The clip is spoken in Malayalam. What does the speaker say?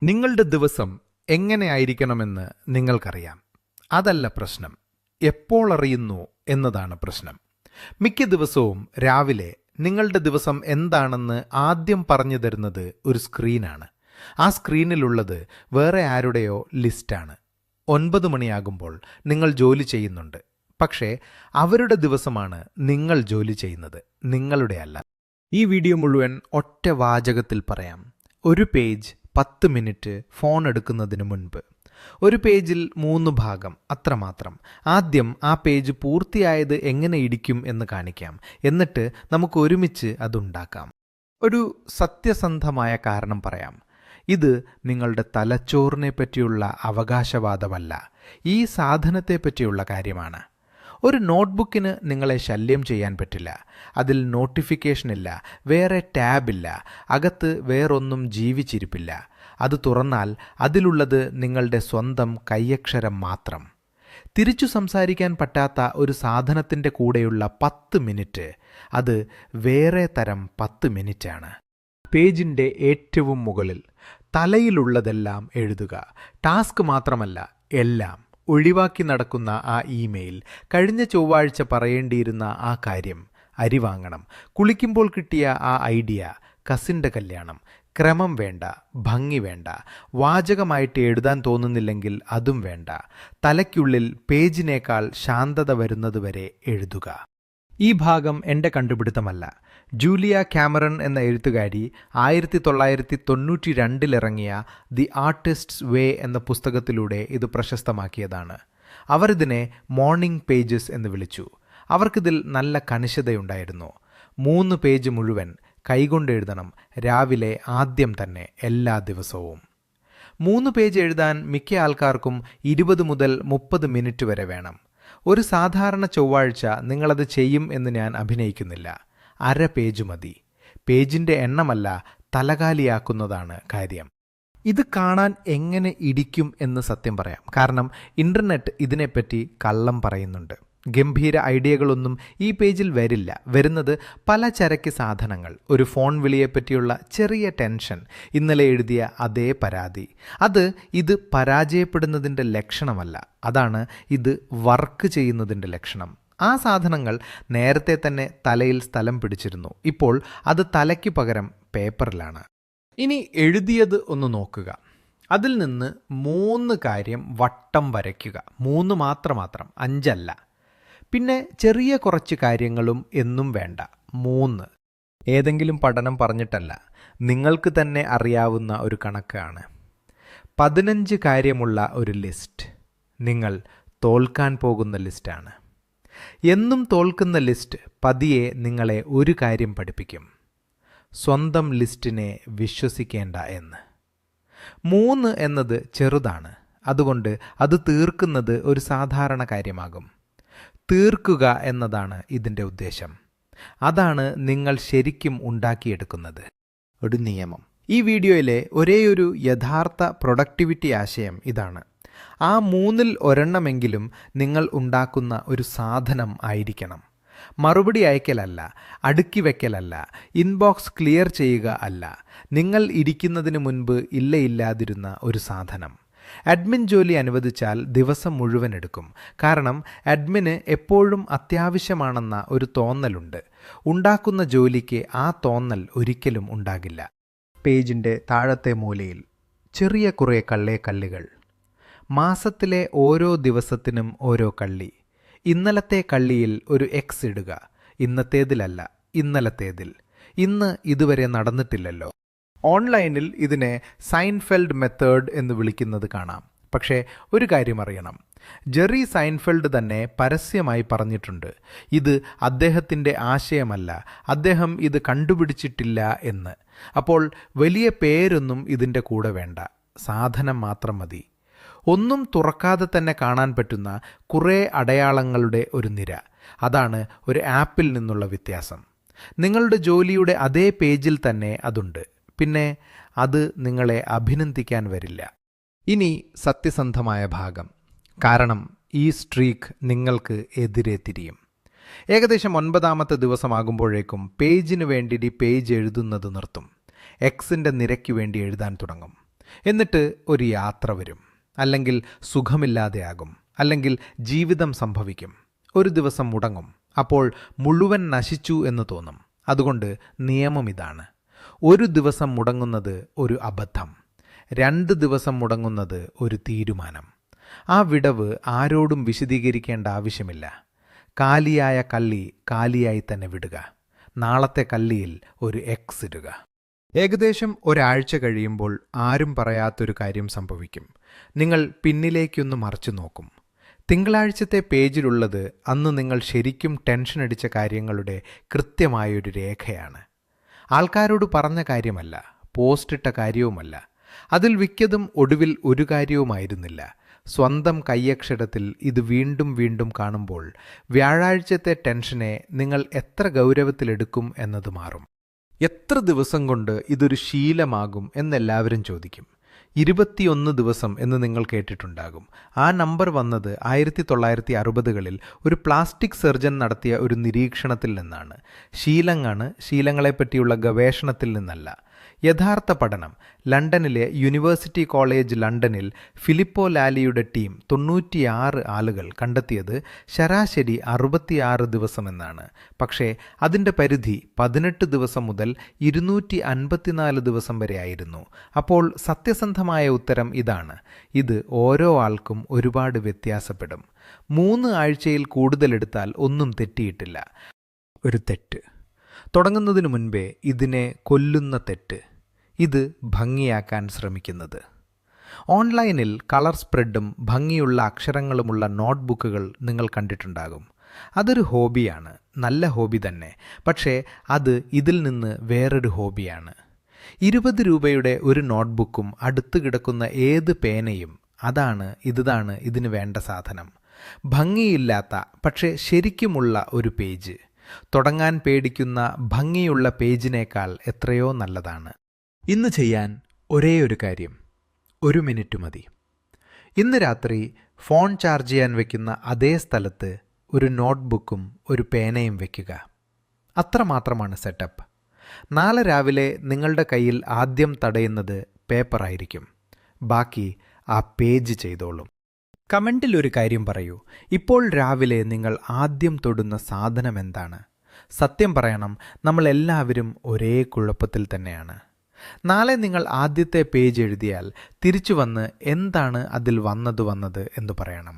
നിങ്ങളുടെ ദിവസം എങ്ങനെയായിരിക്കണമെന്ന് നിങ്ങൾക്കറിയാം. അതല്ല പ്രശ്നം, എപ്പോൾ അറിയുന്നു എന്നതാണ് പ്രശ്നം. മിക്ക ദിവസവും രാവിലെ നിങ്ങളുടെ ദിവസം എന്താണെന്ന് ആദ്യം പറഞ്ഞു തരുന്നത് ഒരു സ്ക്രീനാണ്. ആ സ്ക്രീനിലുള്ളത് വേറെ ആരുടെയോ ലിസ്റ്റാണ്. 9 മണിയാകുമ്പോൾ നിങ്ങൾ ജോലി ചെയ്യുന്നുണ്ട്, പക്ഷേ അവരുടെ ദിവസമാണ് നിങ്ങൾ ജോലി ചെയ്യുന്നത്, നിങ്ങളുടെ അല്ല. ഈ വീഡിയോ മുഴുവൻ ഒറ്റ വാചകത്തിൽ പറയാം. ഒരു പേജ് 10 മിനിറ്റ് ഫോൺ എടുക്കുന്നതിന് മുൻപ്. ഒരു പേജിൽ 3 ഭാഗം, അത്രമാത്രം. ആദ്യം ആ പേജ് പൂർത്തിയായത് എങ്ങനെ ഇരിക്കും എന്ന് കാണിക്കാം, എന്നിട്ട് നമുക്ക് ഒരുമിച്ച് അതുണ്ടാക്കാം. ഒരു സത്യസന്ധമായ കാരണം പറയാം. ഇത് നിങ്ങളുടെ തലച്ചോറിനെ പറ്റിയുള്ള അവകാശവാദമല്ല, ഈ സാധനത്തെ പറ്റിയുള്ള കാര്യമാണ്. ഒരു നോട്ട്ബുക്കിന് നിങ്ങളെ ശല്യം ചെയ്യാൻ പറ്റില്ല. അതിൽ നോട്ടിഫിക്കേഷൻ ഇല്ല, വേറെ ടാബില്ല, അകത്ത് വേറൊന്നും ജീവിച്ചിരിപ്പില്ല. അത് തുറന്നാൽ അതിലുള്ളത് നിങ്ങളുടെ സ്വന്തം കൈയക്ഷരം മാത്രം. തിരിച്ചു സംസാരിക്കാൻ പറ്റാത്ത ഒരു സാധനത്തിൻ്റെ കൂടെയുള്ള 10 മിനിറ്റ്, അത് വേറെ തരം 10 മിനിറ്റാണ്. പേജിൻ്റെ ഏറ്റവും മുകളിൽ തലയിലുള്ളതെല്ലാം എഴുതുക. ടാസ്ക് മാത്രമല്ല, എല്ലാം. ഒഴിവാക്കി നടക്കുന്ന ആ ഇമെയിൽ, കഴിഞ്ഞ ചൊവ്വാഴ്ച പറയേണ്ടിയിരുന്ന ആ കാര്യം, അരി വാങ്ങണം, കുളിക്കുമ്പോൾ കിട്ടിയ ആ ഐഡിയ, കസിൻ്റെ കല്യാണം. ക്രമം വേണ്ട, ഭംഗി വേണ്ട, വാചകമായിട്ട് എഴുതാൻ തോന്നുന്നില്ലെങ്കിൽ അതും വേണ്ട. തലയ്ക്കുള്ളിൽ പേജിനേക്കാൾ ശാന്തത വരുന്നതുവരെ എഴുതുക. ഈ ഭാഗം എൻ്റെ കണ്ടുപിടുത്തമല്ല. ജൂലിയ കാമറൺ എന്ന എഴുത്തുകാരി 1992 ഇറങ്ങിയ ദി ആർട്ടിസ്റ്റ്സ് വേ എന്ന പുസ്തകത്തിലൂടെ ഇത് പ്രശസ്തമാക്കിയതാണ്. അവർ ഇതിനെ മോർണിംഗ് പേജസ് എന്ന് വിളിച്ചു. അവർക്കിതിൽ നല്ല കണിശതയുണ്ടായിരുന്നു. 3 പേജ് മുഴുവൻ കൈകൊണ്ട് എഴുതണം, രാവിലെ ആദ്യം തന്നെ, എല്ലാ ദിവസവും. 3 പേജ് എഴുതാൻ മിക്ക ആൾക്കാർക്കും 20 മുതൽ 30 മിനിറ്റ് വരെ വേണം. ഒരു സാധാരണ ചൊവ്വാഴ്ച നിങ്ങളത് ചെയ്യും എന്ന് ഞാൻ അഭിനയിക്കുന്നില്ല. അര പേജ് മതി. പേജിൻ്റെ എണ്ണമല്ല, തലകാലിയാക്കുന്നതാണ് കാര്യം. ഇത് കാണാൻ എങ്ങനെ ഇടിക്കും എന്ന് സത്യം പറയാം. കാരണം ഇൻ്റർനെറ്റ് ഇതിനെപ്പറ്റി കള്ളം പറയുന്നുണ്ട്. ഗംഭീര ഐഡിയകളൊന്നും ഈ പേജിൽ വരില്ല. വരുന്നത് പലചരക്ക് സാധനങ്ങൾ, ഒരു ഫോൺ വിളിയെപ്പറ്റിയുള്ള ചെറിയ ടെൻഷൻ, ഇന്നലെ എഴുതിയ അതേ പരാതി. ഇത് പരാജയപ്പെടുന്നതിൻ്റെ ലക്ഷണമല്ല, അതാണ് ഇത് വർക്ക് ചെയ്യുന്നതിൻ്റെ ലക്ഷണം. ആ സാധനങ്ങൾ നേരത്തെ തന്നെ തലയിൽ സ്ഥലം പിടിച്ചിരുന്നു. ഇപ്പോൾ അത് തലയ്ക്ക് പകരം പേപ്പറിലാണ്. ഇനി എഴുതിയത് ഒന്ന് നോക്കുക. അതിൽ നിന്ന് 3 കാര്യം വട്ടം വരയ്ക്കുക. 3 മാത്രം, 5 അല്ല. പിന്നെ ചെറിയ കുറച്ച് കാര്യങ്ങളും എന്നും വേണ്ട. 3. ഏതെങ്കിലും പഠനം പറഞ്ഞിട്ടല്ല, നിങ്ങൾക്ക് തന്നെ അറിയാവുന്ന ഒരു കണക്കാണ്. 15 കാര്യമുള്ള ഒരു ലിസ്റ്റ് നിങ്ങൾ തോൽക്കാൻ പോകുന്ന ലിസ്റ്റാണ്. എന്നും തോൽക്കുന്ന ലിസ്റ്റ് പതിയെ നിങ്ങളെ ഒരു കാര്യം പഠിപ്പിക്കും: സ്വന്തം ലിസ്റ്റിനെ വിശ്വസിക്കേണ്ട എന്ന്. 3 എന്നത് ചെറുതാണ്, അതുകൊണ്ട് അത് തീർക്കുന്നത് ഒരു സാധാരണ കാര്യമാകും. തീർക്കുക എന്നതാണ് ഇതിൻ്റെ ഉദ്ദേശം. അതാണ് നിങ്ങൾ ശരിക്കും ഉണ്ടാക്കിയെടുക്കുന്നത്. ഒരു നിയമം. ഈ വീഡിയോയിലെ ഒരേയൊരു യഥാർത്ഥ പ്രൊഡക്ടിവിറ്റി ആശയം ഇതാണ്: ആ 3-ൽ ഒരെണ്ണമെങ്കിലും നിങ്ങൾ ഉണ്ടാക്കുന്ന ഒരു സാധനം ആയിരിക്കണം. മറുപടി അയക്കലല്ല, അടുക്കി വയ്ക്കലല്ല, ഇൻബോക്സ് ക്ലിയർ ചെയ്യുക അല്ല. നിങ്ങൾ ഇരിക്കുന്നതിന് മുൻപ് ഇല്ലാതിരുന്ന ഒരു സാധനം. അഡ്മിൻ ജോലി അനുവദിച്ചാൽ ദിവസം മുഴുവൻ എടുക്കും. കാരണം അഡ്മിന് എപ്പോഴും അത്യാവശ്യമാണെന്ന ഒരു തോന്നലുണ്ട്. ഉണ്ടാക്കുന്ന ജോലിക്ക് ആ തോന്നൽ ഒരിക്കലും ഉണ്ടാകില്ല. പേജിൻ്റെ താഴത്തെ മൂലയിൽ ചെറിയ കുറേ കള്ളികൾ. മാസത്തിലെ ഓരോ ദിവസത്തിനും ഓരോ കള്ളി. ഇന്നലത്തെ കള്ളിയിൽ ഒരു എക്സ് ഇടുക. ഇന്നത്തേതിലല്ല, ഇന്നലത്തേതിൽ. ഇന്ന് ഇതുവരെ നടന്നിട്ടില്ലല്ലോ. ഓൺലൈനിൽ ഇതിനെ സൈൻഫെൽഡ് മെത്തേഡ് എന്ന് വിളിക്കുന്നത് കാണാം. പക്ഷേ ഒരു കാര്യം അറിയണം, ജെറി സൈൻഫെൽഡ് തന്നെ പരസ്യമായി പറഞ്ഞിട്ടുണ്ട്, ഇത് അദ്ദേഹത്തിൻ്റെ ആശയമല്ല, അദ്ദേഹം ഇത് കണ്ടുപിടിച്ചിട്ടില്ല എന്ന്. അപ്പോൾ വലിയ പേരൊന്നും ഇതിൻ്റെ കൂടെ വേണ്ട, സാധനം മാത്രം മതി. ഒന്നും തുറക്കാതെ തന്നെ കാണാൻ പറ്റുന്ന കുറേ അടയാളങ്ങളുടെ ഒരു നിര. അതാണ് ഒരു ആപ്പിൽ നിന്നുള്ള വ്യത്യാസം. നിങ്ങളുടെ ജോലിയുടെ അതേ പേജിൽ തന്നെ അതുണ്ട്. പിന്നെ അത് നിങ്ങളെ അഭിനന്ദിക്കാൻ വരില്ല. ഇനി സത്യസന്ധമായ ഭാഗം. കാരണം ഈ സ്ട്രീക്ക് നിങ്ങൾക്ക് എതിരെ തിരിയും. ഏകദേശം 9-ാമത്തെ ദിവസമാകുമ്പോഴേക്കും പേജിന് വേണ്ടി പേജ് എഴുതുന്നത് നിർത്തും. എക്സിൻ്റെ നിരയ്ക്ക് വേണ്ടി എഴുതാൻ തുടങ്ങും. എന്നിട്ട് ഒരു യാത്ര വരും, അല്ലെങ്കിൽ സുഖമില്ലാതെയാകും, അല്ലെങ്കിൽ ജീവിതം സംഭവിക്കും. ഒരു ദിവസം മുടങ്ങും. അപ്പോൾ മുഴുവൻ നശിച്ചു എന്ന് തോന്നും. അതുകൊണ്ട് നിയമം ഇതാണ്: ഒരു ദിവസം മുടങ്ങുന്നത് ഒരു അബദ്ധം, 2 ദിവസം മുടങ്ങുന്നത് ഒരു തീരുമാനം. ആ വിടവ് ആരോടും വിശദീകരിക്കേണ്ട ആവശ്യമില്ല. കാലിയായ കള്ളി കാലിയായി തന്നെ വിടുക. നാളത്തെ കള്ളിയിൽ ഒരു എക്സ് ഇടുക. ഏകദേശം ഒരാഴ്ച കഴിയുമ്പോൾ ആരും പറയാത്തൊരു കാര്യം സംഭവിക്കും. നിങ്ങൾ പിന്നിലേക്കൊന്ന് മറിച്ചു നോക്കും. തിങ്കളാഴ്ചത്തെ പേജിലുള്ളത് അന്ന് നിങ്ങൾ ശരിക്കും ടെൻഷൻ അടിച്ച കാര്യങ്ങളുടെ കൃത്യമായൊരു രേഖയാണ്. ആൾക്കാരോട് പറഞ്ഞ കാര്യമല്ല, പോസ്റ്റിട്ട കാര്യവുമല്ല. അതിൽ മിക്കതും ഒടുവിൽ ഒരു കാര്യവുമായിരുന്നില്ല. സ്വന്തം കൈയക്ഷരത്തിൽ ഇത് വീണ്ടും വീണ്ടും കാണുമ്പോൾ വ്യാഴാഴ്ചത്തെ ടെൻഷനെ നിങ്ങൾ എത്ര ഗൗരവത്തിലെടുക്കും എന്നത് മാറും. എത്ര ദിവസം കൊണ്ട് ഇതൊരു ശീലമാകും എന്നെല്ലാവരും ചോദിക്കും. 21 ദിവസം എന്ന് നിങ്ങൾ കേട്ടിട്ടുണ്ടാകും. ആ നമ്പർ വന്നത് 1960കളിൽ ഒരു പ്ലാസ്റ്റിക് സർജൻ നടത്തിയ ഒരു നിരീക്ഷണത്തിൽ നിന്നാണ്. ശീലങ്ങളാണ്, ശീലങ്ങളെപ്പറ്റിയുള്ള ഗവേഷണത്തിൽ നിന്നല്ല. യഥാർത്ഥ പഠനം ലണ്ടനിലെ യൂണിവേഴ്സിറ്റി കോളേജ് ലണ്ടനിൽ ഫിലിപ്പോ ലാലിയുടെ ടീം 96 ആളുകൾ കണ്ടെത്തിയത് ശരാശരി 66 ദിവസമെന്നാണ്. പക്ഷേ അതിൻ്റെ പരിധി 18 ദിവസം മുതൽ 254 ദിവസം വരെ ആയിരുന്നു. അപ്പോൾ സത്യസന്ധമായ ഉത്തരം ഇതാണ്: ഇത് ഓരോ ആൾക്കും ഒരുപാട് വ്യത്യാസപ്പെടും. 3 ആഴ്ചയിൽ കൂടുതലെടുത്താൽ ഒന്നും തെറ്റിയിട്ടില്ല. ഒരു തെറ്റ് തുടങ്ങുന്നതിനു മുൻപേ ഇതിനെ കൊല്ലുന്ന തെറ്റ്, ഇത് ഭംഗിയാക്കാൻ ശ്രമിക്കുന്നത്. ഓൺലൈനിൽ കളർ സ്പ്രെഡും ഭംഗിയുള്ള അക്ഷരങ്ങളുമുള്ള നോട്ട്ബുക്കുകൾ നിങ്ങൾ കണ്ടിട്ടുണ്ടാകും. അതൊരു ഹോബിയാണ്, നല്ല ഹോബി തന്നെ. പക്ഷേ അത് ഇതിൽ നിന്ന് വേറൊരു ഹോബിയാണ്. 20 രൂപയുടെ ഒരു നോട്ട്ബുക്കും അടുത്ത് കിടക്കുന്ന ഏത് പേനയും ഇതാണ് ഇതിന് വേണ്ട സാധനം. ഭംഗിയില്ലാത്ത പക്ഷേ ശരിക്കുമുള്ള ഒരു പേജ് തുടങ്ങാൻ പേടിക്കുന്ന ഭംഗിയുള്ള പേജിനേക്കാൾ എത്രയോ നല്ലതാണ്. ഇന്ന് ചെയ്യാൻ ഒരേ ഒരു കാര്യം, 1 മിനിറ്റ് മതി. ഇന്ന് രാത്രി ഫോൺ ചാർജ് ചെയ്യാൻ വയ്ക്കുന്ന അതേ സ്ഥലത്ത് ഒരു നോട്ട്ബുക്കും ഒരു പേനയും വയ്ക്കുക. അത്രമാത്രമാണ് സെറ്റപ്പ്. നാളെ രാവിലെ നിങ്ങളുടെ കയ്യിൽ ആദ്യം തടയുന്നത് പേപ്പറായിരിക്കും. ബാക്കി ആ പേജ് ചെയ്തോളും. കമൻറ്റിൽ ഒരു കാര്യം പറയൂ. ഇപ്പോൾ രാവിലെ നിങ്ങൾ ആദ്യം തൊടുന്ന സാധനം എന്താണ്? സത്യം പറയണം, നമ്മളെല്ലാവരും ഒരേ കുഴപ്പത്തിൽ തന്നെയാണ്. നാളെ നിങ്ങൾ ആദ്യത്തെ പേജ് എഴുതിയാൽ തിരിച്ചു വന്ന് എന്താണ് അതിൽ വന്നത് എന്ന് പറയണം.